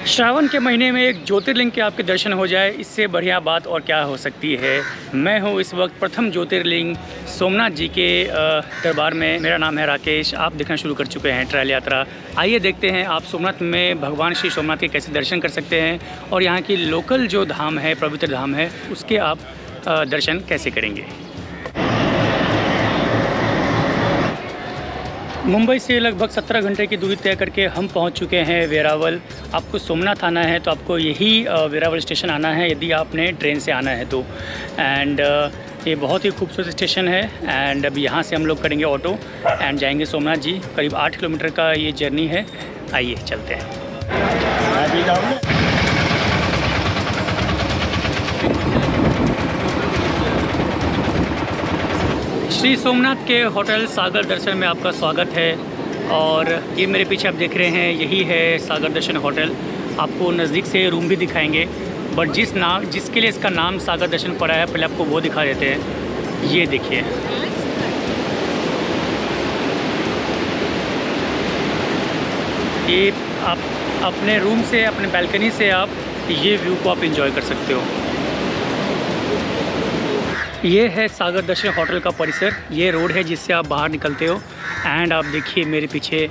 श्रावण के महीने में एक ज्योतिर्लिंग के आपके दर्शन हो जाए, इससे बढ़िया बात और क्या हो सकती है। मैं हूँ इस वक्त प्रथम ज्योतिर्लिंग सोमनाथ जी के दरबार में। मेरा नाम है राकेश। आप देखना शुरू कर चुके हैं ट्रायल यात्रा। आइए देखते हैं आप सोमनाथ में भगवान श्री सोमनाथ के कैसे दर्शन कर सकते हैं और यहाँ की लोकल जो धाम है, पवित्र धाम है, उसके आप दर्शन कैसे करेंगे। मुंबई से लगभग 17 घंटे की दूरी तय करके हम पहुंच चुके हैं वेरावल। आपको सोमनाथ आना है तो आपको यही वेरावल स्टेशन आना है यदि आपने ट्रेन से आना है तो। एंड ये बहुत ही खूबसूरत स्टेशन है। एंड अभी यहाँ से हम लोग करेंगे ऑटो एंड जाएंगे सोमनाथ जी। करीब 8 किलोमीटर का ये जर्नी है। आइए चलते हैं। श्री सोमनाथ के होटल सागर दर्शन में आपका स्वागत है। और ये मेरे पीछे आप देख रहे हैं, यही है सागर दर्शन होटल। आपको नज़दीक से रूम भी दिखाएंगे, बट जिसके लिए इसका नाम सागर दर्शन पड़ा है, पहले आपको वो दिखा देते हैं। ये देखिए, ये आप अपने रूम से, अपने बैल्कनी से आप ये व्यू को आप इंजॉय कर सकते हो। ये है सागर दर्शन होटल का परिसर। ये रोड है जिससे आप बाहर निकलते हो। एंड आप देखिए मेरे पीछे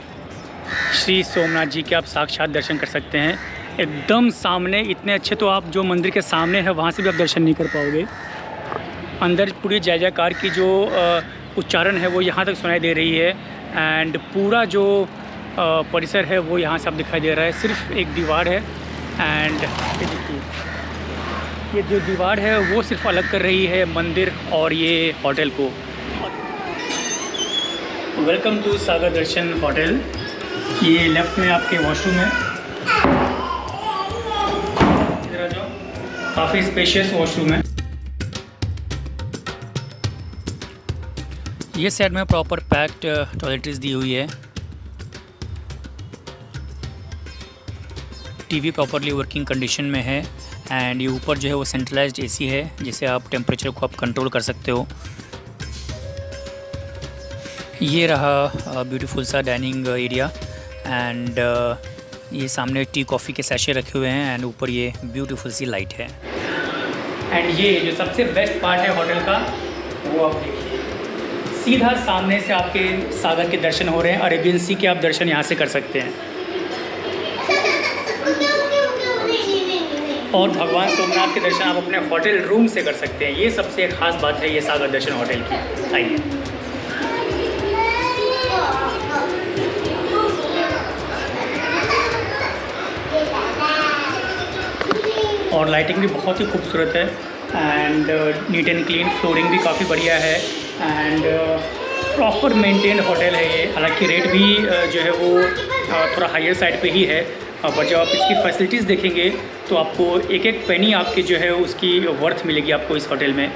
श्री सोमनाथ जी के आप साक्षात दर्शन कर सकते हैं एकदम सामने। इतने अच्छे तो आप जो मंदिर के सामने है वहाँ से भी आप दर्शन नहीं कर पाओगे। अंदर पूरी जय जयकार की जो उच्चारण है वो यहाँ तक सुनाई दे रही है। एंड पूरा जो परिसर है वो यहाँ से आप दिखाई दे रहा है। सिर्फ एक दीवार है एंड ये जो दीवार है वो सिर्फ अलग कर रही है मंदिर और ये होटल को। Welcome to Sagar Darshan hotel. ये लेफ्ट में आपके वॉशरूम है, इधर आ जाओ। काफ़ी स्पेशियस वॉशरूम है। ये साइड में प्रॉपर पैक्ड टॉयलेट्रीज दी हुई है। टीवी प्रॉपरली वर्किंग कंडीशन में है। एंड ये ऊपर जो है वो सेंट्रलाइज्ड एसी है जिसे आप टेम्परेचर को आप कंट्रोल कर सकते हो। ये रहा ब्यूटीफुल सा डाइनिंग एरिया। एंड ये सामने टी कॉफ़ी के सैशे रखे हुए हैं एंड ऊपर ये ब्यूटीफुल सी लाइट है। एंड ये जो सबसे बेस्ट पार्ट है होटल का वो आप देखिए, सीधा सामने से आपके सागर के दर्शन हो रहे हैं। अरेबियन सी के आप दर्शन यहाँ से कर सकते हैं और भगवान सोमनाथ के दर्शन आप अपने होटल रूम से कर सकते हैं। ये सबसे ख़ास बात है ये सागर दर्शन होटल की। आइए, और लाइटिंग भी बहुत ही खूबसूरत है। And neat and clean, flooring भी काफ़ी बढ़िया है। एंड प्रॉपर मेंटेन्ड होटल है ये। हालांकि रेट भी जो है वो थोड़ा हायर साइड पे ही है, बट जब आप इसकी फैसिलिटीज़ देखेंगे तो आपको एक एक पेनी आपकी जो है उसकी वर्थ मिलेगी आपको इस होटल में।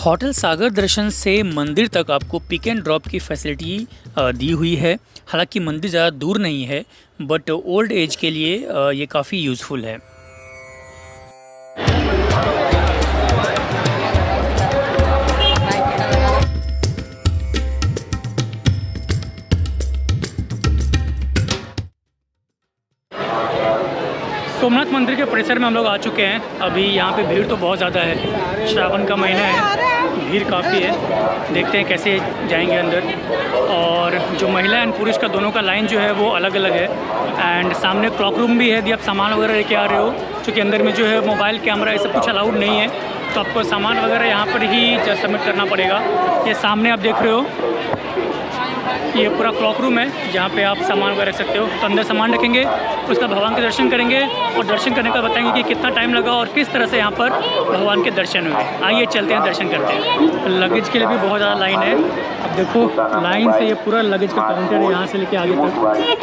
होटल सागर दर्शन से मंदिर तक आपको पिक एंड ड्रॉप की फैसिलिटी दी हुई है। हालांकि मंदिर ज़्यादा दूर नहीं है, बट ओल्ड एज के लिए ये काफ़ी यूज़फुल है। सोमनाथ मंदिर के परिसर में हम लोग आ चुके हैं। अभी यहाँ पे भीड़ तो बहुत ज़्यादा है, श्रावण का महीना है, भीड़ काफ़ी है। देखते हैं कैसे जाएंगे अंदर। और जो महिला एंड पुरुष का दोनों का लाइन जो है वो अलग अलग है। एंड सामने क्लॉक रूम भी है। यदि आप सामान वगैरह लेके आ रहे हो, क्योंकि अंदर में जो है मोबाइल कैमरा ये सब कुछ अलाउड नहीं है, तो आपको सामान वगैरह यहाँ पर ही सबमिट करना पड़ेगा। ये सामने आप देख रहे हो, ये पूरा क्लॉक रूम है जहाँ पे आप सामान वगैरह रख सकते हो। तो अंदर सामान रखेंगे, उसका भगवान के दर्शन करेंगे और दर्शन करने का बताएंगे कि कितना टाइम लगा और किस तरह से यहाँ पर भगवान के दर्शन हुए। आइए चलते हैं, दर्शन करते हैं। लगेज के लिए भी बहुत ज़्यादा लाइन है। अब देखो लाइन से ये पूरा लगेज का काउंटर है यहाँ से लेके आगे तक।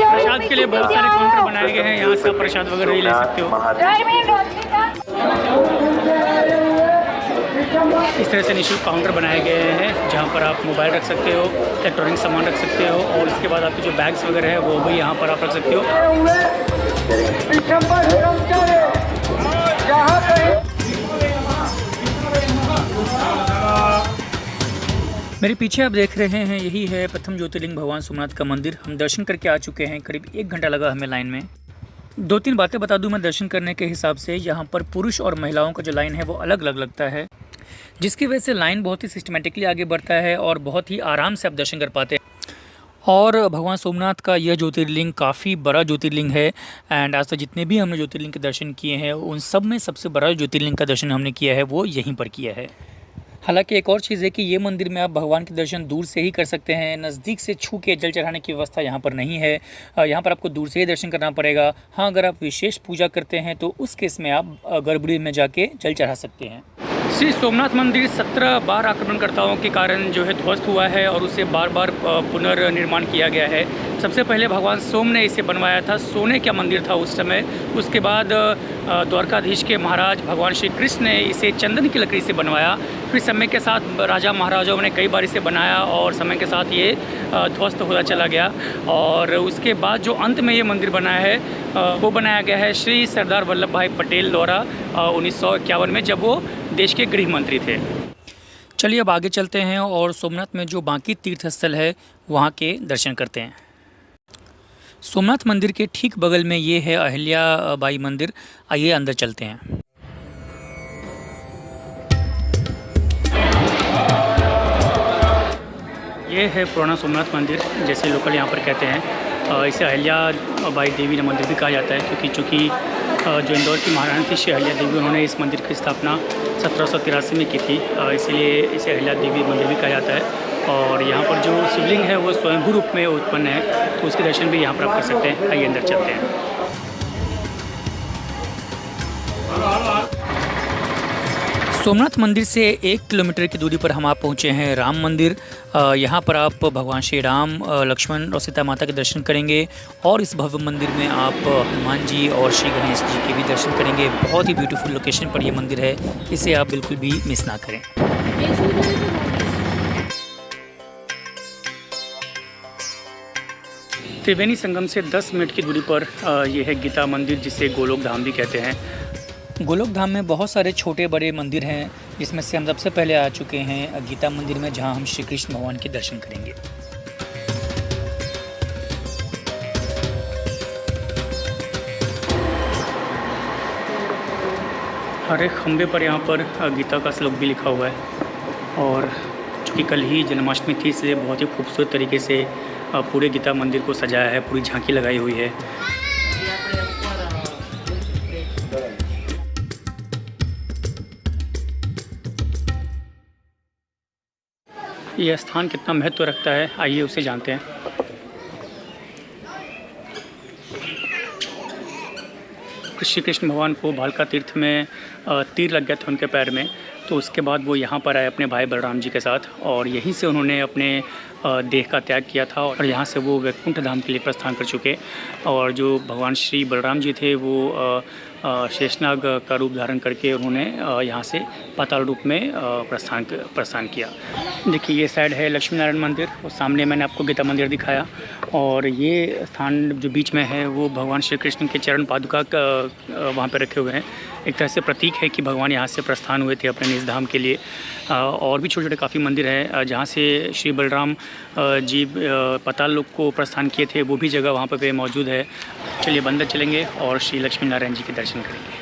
प्रसाद के लिए बहुत सारे काउंटर बनाए गए हैं, यहाँ से आप प्रसाद वगैरह ही ले सकते हो। इस तरह से निःशुल्क काउंटर बनाए गए हैं जहाँ पर आप मोबाइल रख सकते हो, इलेक्ट्रॉनिक सामान रख सकते हो, और उसके बाद आपके जो बैग्स वगैरह है वो भी यहाँ पर आप रख सकते हो। मेरे पीछे आप देख रहे हैं, यही है प्रथम ज्योतिर्लिंग भगवान सोमनाथ का मंदिर। हम दर्शन करके आ चुके हैं। करीब 1 घंटा लगा हमें लाइन में। दो तीन बातें बता दूं मैं दर्शन करने के हिसाब से। यहाँ पर पुरुष और महिलाओं का जो लाइन है वो अलग अलग लगता है, जिसकी वजह से लाइन बहुत ही सिस्टमेटिकली आगे बढ़ता है और बहुत ही आराम से आप दर्शन कर पाते हैं। और भगवान सोमनाथ का यह ज्योतिर्लिंग काफ़ी बड़ा ज्योतिर्लिंग है। एंड आज तक जितने भी हमने ज्योतिर्लिंग के दर्शन किए हैं उन सब में सबसे बड़ा ज्योतिर्लिंग का दर्शन हमने किया है वो यहीं पर किया है। हालांकि एक और चीज़ है कि ये मंदिर में आप भगवान के दर्शन दूर से ही कर सकते हैं, नज़दीक से छू के जल चढ़ाने की व्यवस्था यहाँ पर नहीं है। यहाँ पर आपको दूर से ही दर्शन करना पड़ेगा। हाँ, अगर आप विशेष पूजा करते हैं तो उस केस में आप गर्भगृह में जाके जल चढ़ा सकते हैं। श्री सोमनाथ मंदिर 17 बार आक्रमणकर्ताओं के कारण जो है ध्वस्त हुआ है और उसे बार बार पुनर्निर्माण किया गया है। सबसे पहले भगवान सोम ने इसे बनवाया था, सोने का मंदिर था उस समय। उसके बाद द्वारकाधीश के महाराज भगवान श्री कृष्ण ने इसे चंदन की लकड़ी से बनवाया। फिर समय के साथ राजा महाराजाओं ने कई बार इसे बनाया और समय के साथ ये ध्वस्त होता चला गया। और उसके बाद जो अंत में ये मंदिर बनाया है वो बनाया गया है श्री सरदार वल्लभ भाई पटेल द्वारा 1951 में, जब वो देश के गृह मंत्री थे। चलिए अब आगे चलते हैं और सोमनाथ में जो बाकी तीर्थ स्थल है वहाँ के दर्शन करते हैं। सोमनाथ मंदिर के ठीक बगल में ये है अहिल्या बाई मंदिर। आइए अंदर चलते हैं। ये है पुराना सोमनाथ मंदिर, जैसे लोकल यहाँ पर कहते हैं। इसे अहिल्या बाई देवी मंदिर भी कहा जाता है, क्योंकि चूँकि जो इंदौर की महारानी थी श्री अहिल्या देवी, उन्होंने इस मंदिर की स्थापना 1783 में की थी, इसलिए इसे अहिल्या देवी मंदिर भी कहा जाता है। और यहाँ पर जो शिवलिंग है वो स्वयंभू रूप में उत्पन्न है, तो उसके दर्शन भी यहाँ पर आप कर सकते हैं। आइए अंदर चलते हैं। सोमनाथ मंदिर से 1 किलोमीटर की दूरी पर हम आप पहुँचे हैं राम मंदिर। यहाँ पर आप भगवान श्री राम, लक्ष्मण और सीता माता के दर्शन करेंगे और इस भव्य मंदिर में आप हनुमान जी और श्री गणेश जी के भी दर्शन करेंगे। बहुत ही ब्यूटीफुल लोकेशन पर यह मंदिर है, इसे आप बिल्कुल भी मिस ना करें। त्रिवेणी संगम से 10 मिनट की दूरी पर यह है गीता मंदिर, जिसे गोलोक धाम भी कहते हैं। गोलोक धाम में बहुत सारे छोटे बड़े मंदिर हैं, जिसमें से हम सबसे पहले आ चुके हैं गीता मंदिर में, जहां हम श्री कृष्ण भगवान के दर्शन करेंगे। हर एक खंबे पर यहाँ पर गीता का श्लोक भी लिखा हुआ है। और चूँकि कल ही जन्माष्टमी थी, इसलिए बहुत ही खूबसूरत तरीके से पूरे गीता मंदिर को सजाया है, पूरी झांकी लगाई हुई है। यह स्थान कितना महत्व रखता है, आइए उसे जानते हैं। श्री कृष्ण भगवान को भालका तीर्थ में तीर लग गया था उनके पैर में, तो उसके बाद वो यहाँ पर आए अपने भाई बलराम जी के साथ, और यहीं से उन्होंने अपने देह का त्याग किया था और यहाँ से वो वैकुंठ धाम के लिए प्रस्थान कर चुके। और जो भगवान श्री बलराम जी थे वो शेषनाग का रूप धारण करके उन्होंने यहाँ से पाताल रूप में प्रस्थान किया। देखिए ये साइड है लक्ष्मी नारायण मंदिर और सामने मैंने आपको गीता मंदिर दिखाया। और ये स्थान जो बीच में है वो भगवान श्री कृष्ण के चरण पादुका वहाँ पर रखे हुए हैं। एक तरह से प्रतीक है कि भगवान यहाँ से प्रस्थान हुए थे अपने निज धाम के लिए। और भी छोटे छोटे काफ़ी मंदिर हैं जहाँ से श्री बलराम जी पाताल लोक को प्रस्थान किए थे, वो भी जगह वहाँ पे मौजूद है। चलिए अंदर चलेंगे और श्री लक्ष्मी नारायण जी के दर्शन करेंगे।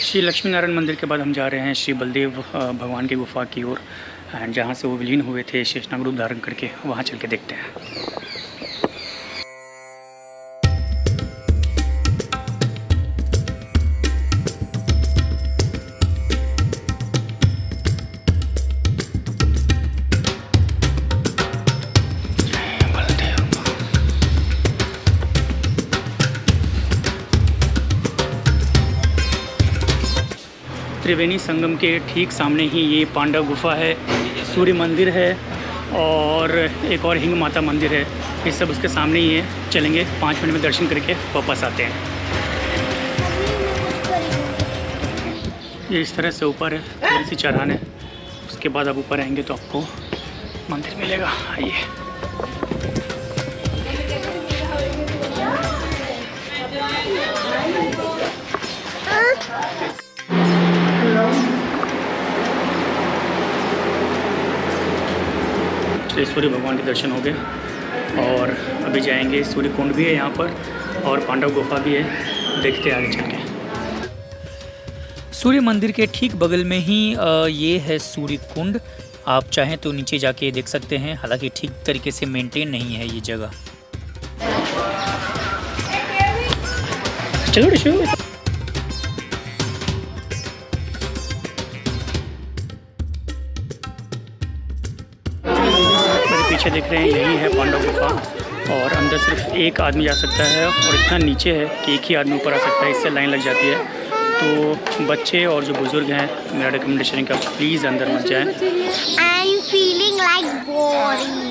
श्री लक्ष्मी नारायण मंदिर के बाद हम जा रहे हैं श्री बलदेव भगवान की गुफा की ओर, जहाँ से वो विलीन हुए थे शेषनाग रूप धारण करके। वहाँ चल के देखते हैं। त्रिवेणी संगम के ठीक सामने ही ये पांडव गुफा है, सूर्य मंदिर है और एक और हिंग माता मंदिर है। ये सब उसके सामने ही है। चलेंगे 5 मिनट में दर्शन करके वापस आते हैं। ये इस तरह से ऊपर है, थोड़ी सी चढ़ान है, उसके बाद आप ऊपर आएंगे तो आपको मंदिर मिलेगा। आइए। सूर्य भगवान के दर्शन हो गए अभी जाएंगे। सूर्य कुंड भी है यहाँ पर और पांडव गुफा भी है, देखते हैं आगे चल के। सूर्य मंदिर के ठीक बगल में ही ये है सूर्य कुंड। आप चाहें तो नीचे जाके देख सकते हैं, हालांकि ठीक तरीके से मेंटेन नहीं है ये जगह। चलो मेरे पीछे देख रहे हैं, यही है पांडव गुफा और अंदर सिर्फ एक आदमी जा सकता है और इतना नीचे है कि एक ही आदमी ऊपर आ सकता है, इससे लाइन लग जाती है। तो बच्चे और जो बुजुर्ग हैं, मेरा रिकमेंडेशन है कि आप प्लीज़ अंदर मत जाएं। I'm feeling like boring.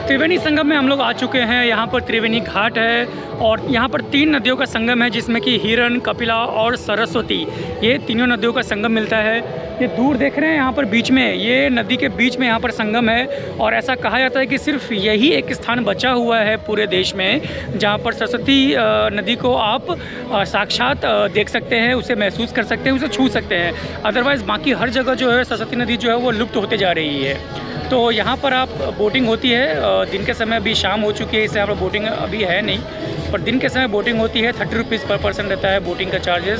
Triveni Sangam में हम लोग आ चुके हैं। यहाँ पर त्रिवेणी घाट है और यहाँ पर 3 नदियों का संगम है, जिसमें कि हिरन, कपिला और सरस्वती, ये तीनों नदियों का संगम मिलता है। ये दूर देख रहे हैं, यहाँ पर बीच में, ये नदी के बीच में यहाँ पर संगम है और ऐसा कहा जाता है कि सिर्फ यही एक स्थान बचा हुआ है पूरे देश में जहाँ पर सरस्वती नदी को आप साक्षात देख सकते हैं, उसे महसूस कर सकते हैं, उसे छू सकते हैं। अदरवाइज़ बाकी हर जगह जो है सरस्वती नदी जो है वो लुप्त होते जा रही है। तो यहाँ पर आप बोटिंग होती है, दिन के समय अभी शाम हो चुकी है, इससे यहाँ पर बोटिंग अभी है नहीं, पर दिन के समय बोटिंग होती है। 30 रुपीज़ पर पर्सन रहता है बोटिंग का चार्जेस,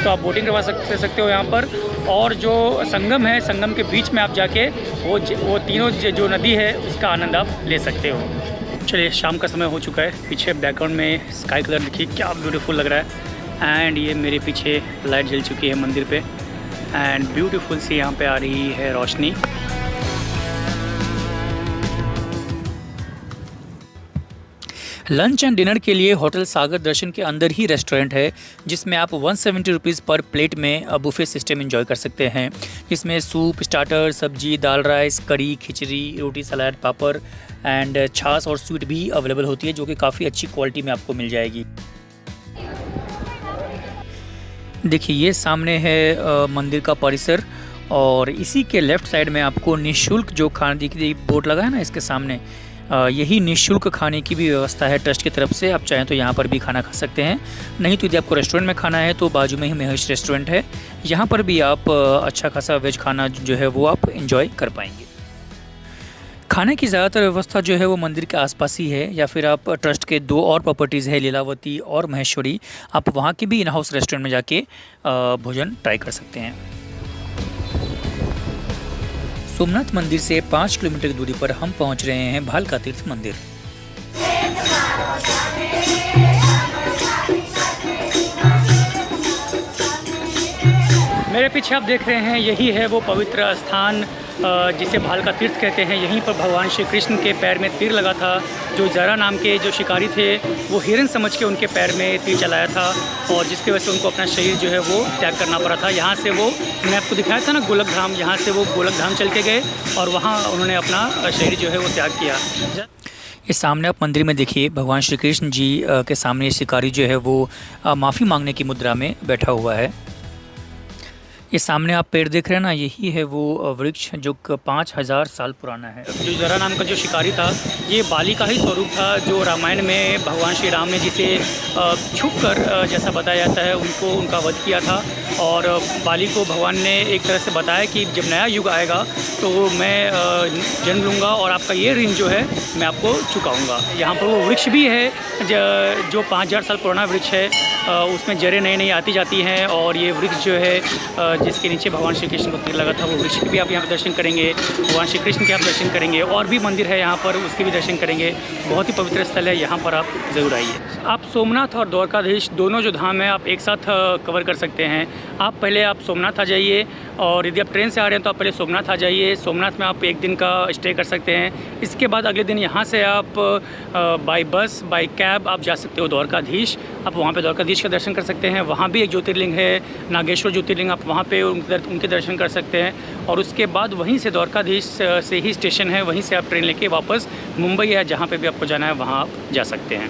तो आप बोटिंग करवा सकते हो यहाँ पर। और जो संगम है, संगम के बीच में आप जाके वो तीनों जो नदी है उसका आनंद आप ले सकते हो। चलिए, शाम का समय हो चुका है, पीछे बैकग्राउंड में स्काई कलर देखिए क्या ब्यूटीफुल लग रहा है। एंड ये मेरे पीछे लाइट जल चुकी है मंदिर पे एंड ब्यूटीफुल सी यहाँ पे आ रही है रोशनी। लंच एंड डिनर के लिए होटल सागर दर्शन के अंदर ही रेस्टोरेंट है, जिसमें आप 170 रुपीज़ पर प्लेट में बुफे सिस्टम एंजॉय कर सकते हैं। इसमें सूप, स्टार्टर, सब्जी, दाल राइस, करी, खिचड़ी, रोटी, सलाद, पापड़ एंड छाछ और स्वीट भी अवेलेबल होती है, जो कि काफ़ी अच्छी क्वालिटी में आपको मिल जाएगी। देखिए, ये सामने है मंदिर का परिसर और इसी के लेफ़्ट साइड में आपको निःशुल्क जो खाने की बोर्ड लगा है ना, इसके सामने यही निःशुल्क खाने की भी व्यवस्था है ट्रस्ट की तरफ से। आप चाहें तो यहाँ पर भी खाना खा सकते हैं, नहीं तो यदि आपको रेस्टोरेंट में खाना है तो बाजू में ही महेश रेस्टोरेंट है, यहाँ पर भी आप अच्छा खासा वेज खाना जो है वो आप एंजॉय कर पाएंगे। खाने की ज़्यादातर व्यवस्था जो है वो मंदिर के आसपास ही है, या फिर आप ट्रस्ट के 2 और प्रॉपर्टीज़ है, लीलावती और महेश्वरी, आप वहाँ के भी इन हाउस रेस्टोरेंट में जाके भोजन ट्राई कर सकते हैं। सोमनाथ मंदिर से 5 किलोमीटर की दूरी पर हम पहुंच रहे हैं भालका तीर्थ मंदिर। मेरे पीछे आप देख रहे हैं, यही है वो पवित्र स्थान जिसे भालका तीर्थ कहते हैं। यहीं पर भगवान श्री कृष्ण के पैर में तीर लगा था। जो जरा नाम के जो शिकारी थे वो हिरन समझ के उनके पैर में तीर चलाया था और जिसकी वजह से उनको अपना शरीर जो है वो त्याग करना पड़ा था। यहाँ से वो, मैंने आपको दिखाया था ना गोलक धाम, यहाँ से वो गोलक धाम चल के गए और वहाँ उन्होंने अपना शरीर जो है वो त्याग किया। इस सामने आप मंदिर में देखिए, भगवान श्री कृष्ण जी के सामने शिकारी जो है वो माफ़ी मांगने की मुद्रा में बैठा हुआ है। ये सामने आप पेड़ देख रहे हैं ना, यही है वो वृक्ष जो 5000 साल पुराना है। जो जरा नाम का जो शिकारी था, ये बाली का ही स्वरूप था, जो रामायण में भगवान श्री राम ने जिसे छुप कर, जैसा बताया जाता है, उनका वध किया था। और बाली को भगवान ने एक तरह से बताया कि जब नया युग आएगा तो मैं जन्म लूँगा और आपका ये ऋण जो है मैं आपको चुकाऊँगा। यहाँ पर वो वृक्ष भी है जो 5000 साल पुराना वृक्ष है, उसमें जड़ें नई नई आती जाती हैं और ये वृक्ष जो है जिसके नीचे भगवान श्री कृष्ण को तीर लगा था, वो वृक्ष के भी आप यहाँ पर दर्शन करेंगे। भगवान श्री कृष्ण के आप दर्शन करेंगे और भी मंदिर है यहाँ पर, उसके भी दर्शन करेंगे। बहुत ही पवित्र स्थल है, यहाँ पर आप ज़रूर आइए। आप सोमनाथ और द्वारकाधीश दोनों जो धाम है आप एक साथ कवर कर सकते हैं। आप पहले आप सोमनाथ आ जाइए और यदि आप ट्रेन से आ रहे हैं तो आप पहले सोमनाथ आ जाइए। सोमनाथ में आप 1 दिन का स्टे कर सकते हैं। इसके बाद अगले दिन यहाँ से आप बाई बस, बाई कैब आप जा सकते हो द्वारकाधीश। आप वहाँ पे द्वारकाधीश का दर्शन कर सकते हैं। वहाँ भी एक ज्योतिर्लिंग है, नागेश्वर ज्योतिर्लिंग, आप वहाँ पे उनके दर्शन कर सकते हैं। और उसके बाद वहीं से द्वारकाधीश से ही स्टेशन है, वहीं से आप ट्रेन लेके वापस मुंबई या जहाँ पे भी आपको जाना है वहाँ आप जा सकते हैं।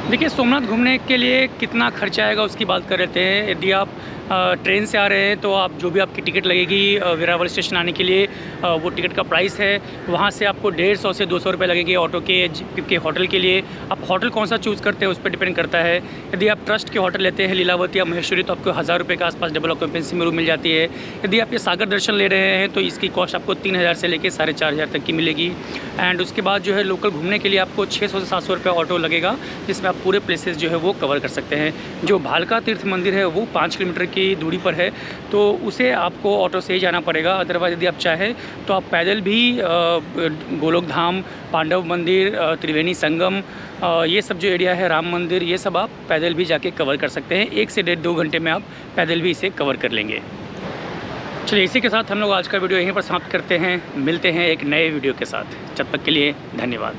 देखिए, सोमनाथ घूमने के लिए कितना खर्चा आएगा उसकी बात कर रहे थे। यदि आप ट्रेन से आ रहे हैं तो आप जो भी आपकी टिकट लगेगी वेरावल स्टेशन आने के लिए, वो टिकट का प्राइस है। वहाँ से आपको 150 से 200 रुपये लगेंगे ऑटो के होटल के लिए। आप होटल कौन सा चूज़ करते हैं उस पर डिपेंड करता है। यदि आप ट्रस्ट के होटल लेते हैं लीलावती या महेश्वरी तो आपको 1000 रुपये के आसपास डबल ऑक्यूपेंसी में रूम मिल जाती है। यदि आप ये सागर दर्शन ले रहे हैं तो इसकी कॉस्ट आपको 3000 से लेकर 4500 तक की मिलेगी। एंड उसके बाद जो है लोकल घूमने के लिए आपको 600 से 700 रुपये ऑटो लगेगा, जिसमें आप पूरे प्लेसेस जो है वो कवर कर सकते हैं। जो भालका तीर्थ मंदिर है वो 5 किलोमीटर की दूरी पर है, तो उसे आपको ऑटो से ही जाना पड़ेगा। अदरवाइज़ यदि आप चाहें तो आप पैदल भी गोलोक धाम, पांडव मंदिर, त्रिवेणी संगम, ये सब जो एरिया है, राम मंदिर, ये सब आप पैदल भी जाके कवर कर सकते हैं। 1 से 1.5-2 घंटे में आप पैदल भी इसे कवर कर लेंगे। चलिए, इसी के साथ हम लोग आज का वीडियो यहीं पर समाप्त करते हैं। मिलते हैं एक नए वीडियो के साथ। जब तक के लिए धन्यवाद।